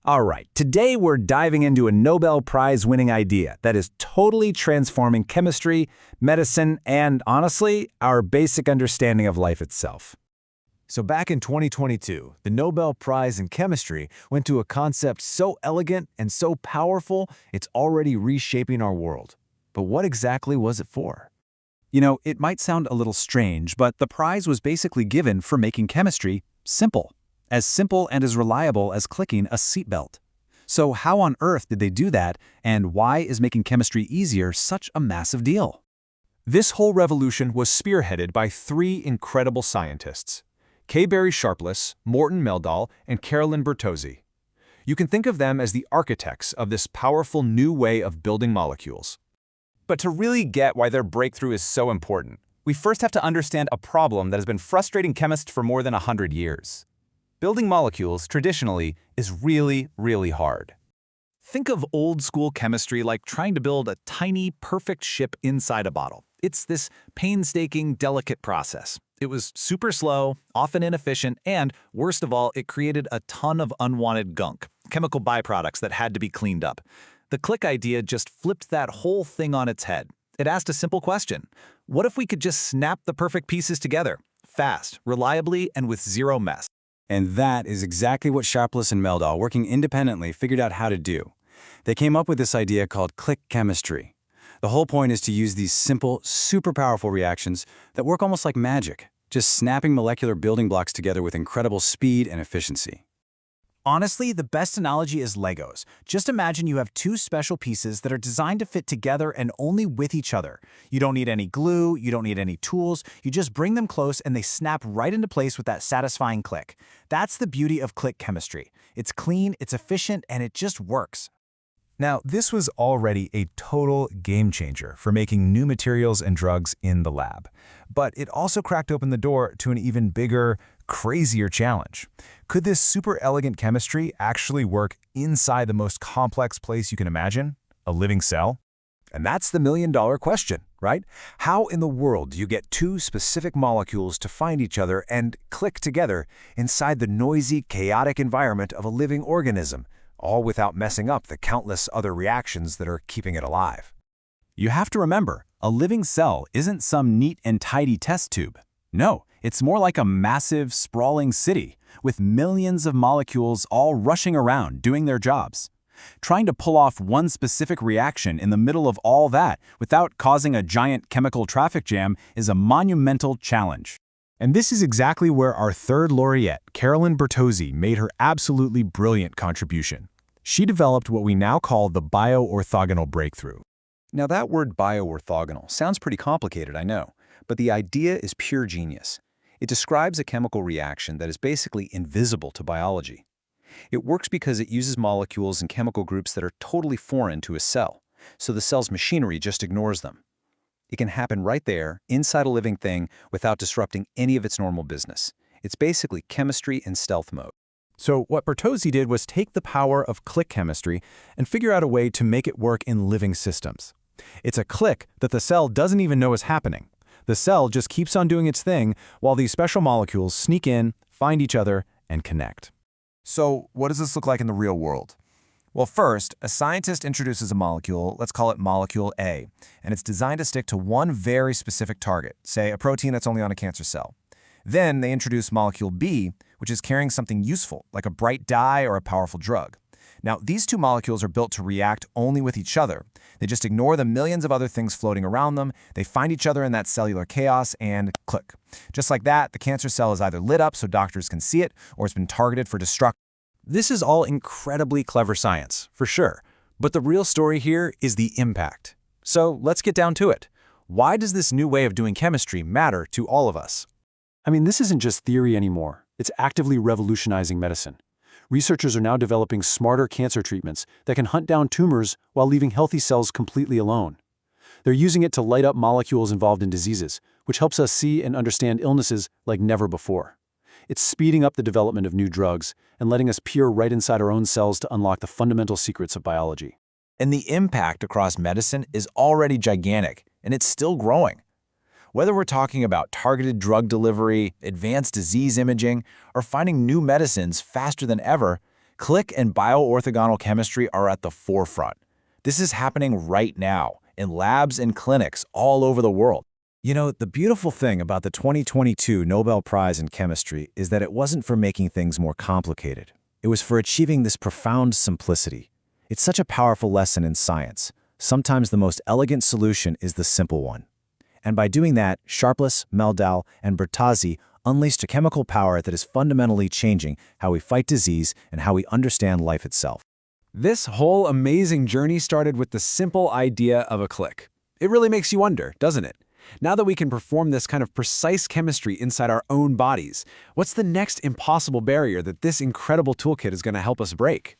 All right, today we're diving into a Nobel Prize-winning idea that is totally transforming chemistry, medicine, and, honestly, our basic understanding of life itself. So back in 2022, the Nobel Prize in Chemistry went to a concept so elegant and so powerful, it's already reshaping our world. But what exactly was it for? You know, it might sound a little strange, but the prize was basically given for making chemistry simple and as reliable as clicking a seatbelt. So how on earth did they do that, and why is making chemistry easier such a massive deal? This whole revolution was spearheaded by three incredible scientists: K. Barry Sharpless, Morton Meldahl, and Carolyn Bertozzi. You can think of them as the architects of this powerful new way of building molecules. But to really get why their breakthrough is so important, we first have to understand a problem that has been frustrating chemists for more than 100 years. Building molecules, traditionally, is really, really hard. Think of old-school chemistry like trying to build a tiny, perfect ship inside a bottle. It's this painstaking, delicate process. It was super slow, often inefficient, and, worst of all, it created a ton of unwanted gunk, chemical byproducts that had to be cleaned up. The click idea just flipped that whole thing on its head. It asked a simple question: what if we could just snap the perfect pieces together, fast, reliably, and with zero mess? And that is exactly what Sharpless and Meldahl, working independently, figured out how to do. They came up with this idea called click chemistry. The whole point is to use these simple, super powerful reactions that work almost like magic, just snapping molecular building blocks together with incredible speed and efficiency. Honestly, the best analogy is Legos. Just imagine you have two special pieces that are designed to fit together and only with each other. You don't need any glue, you don't need any tools, you just bring them close and they snap right into place with that satisfying click. That's the beauty of click chemistry. It's clean, it's efficient, and it just works. Now, this was already a total game changer for making new materials and drugs in the lab. But it also cracked open the door to an even bigger, crazier challenge. Could this super elegant chemistry actually work inside the most complex place you can imagine? A living cell? And that's the million-dollar question, right? How in the world do you get two specific molecules to find each other and click together inside the noisy, chaotic environment of a living organism, all without messing up the countless other reactions that are keeping it alive? You have to remember, a living cell isn't some neat and tidy test tube. No, it's more like a massive, sprawling city with millions of molecules all rushing around doing their jobs. Trying to pull off one specific reaction in the middle of all that without causing a giant chemical traffic jam is a monumental challenge. And this is exactly where our third laureate, Carolyn Bertozzi, made her absolutely brilliant contribution. She developed what we now call the bioorthogonal breakthrough. Now that word bioorthogonal sounds pretty complicated, I know, but the idea is pure genius. It describes a chemical reaction that is basically invisible to biology. It works because it uses molecules and chemical groups that are totally foreign to a cell, so the cell's machinery just ignores them. It can happen right there, inside a living thing, without disrupting any of its normal business. It's basically chemistry in stealth mode. So what Bertozzi did was take the power of click chemistry and figure out a way to make it work in living systems. It's a click that the cell doesn't even know is happening. The cell just keeps on doing its thing while these special molecules sneak in, find each other, and connect. So what does this look like in the real world? Well, first, a scientist introduces a molecule, let's call it molecule A, and it's designed to stick to one very specific target, say a protein that's only on a cancer cell. Then they introduce molecule B, which is carrying something useful, like a bright dye or a powerful drug. Now, these two molecules are built to react only with each other. They just ignore the millions of other things floating around them, they find each other in that cellular chaos, and click. Just like that, the cancer cell is either lit up so doctors can see it, or it's been targeted for destruction. This is all incredibly clever science, for sure. But the real story here is the impact. So let's get down to it. Why does this new way of doing chemistry matter to all of us? I mean, this isn't just theory anymore. It's actively revolutionizing medicine. Researchers are now developing smarter cancer treatments that can hunt down tumors while leaving healthy cells completely alone. They're using it to light up molecules involved in diseases, which helps us see and understand illnesses like never before. It's speeding up the development of new drugs and letting us peer right inside our own cells to unlock the fundamental secrets of biology. And the impact across medicine is already gigantic, and it's still growing. Whether we're talking about targeted drug delivery, advanced disease imaging, or finding new medicines faster than ever, Click and bioorthogonal chemistry are at the forefront. This is happening right now in labs and clinics all over the world. You know, the beautiful thing about the 2022 Nobel Prize in Chemistry is that it wasn't for making things more complicated. It was for achieving this profound simplicity. It's such a powerful lesson in science. Sometimes the most elegant solution is the simple one. And by doing that, Sharpless, Meldal, and Bertazzi unleashed a chemical power that is fundamentally changing how we fight disease and how we understand life itself. This whole amazing journey started with the simple idea of a click. It really makes you wonder, doesn't it? Now that we can perform this kind of precise chemistry inside our own bodies, what's the next impossible barrier that this incredible toolkit is going to help us break?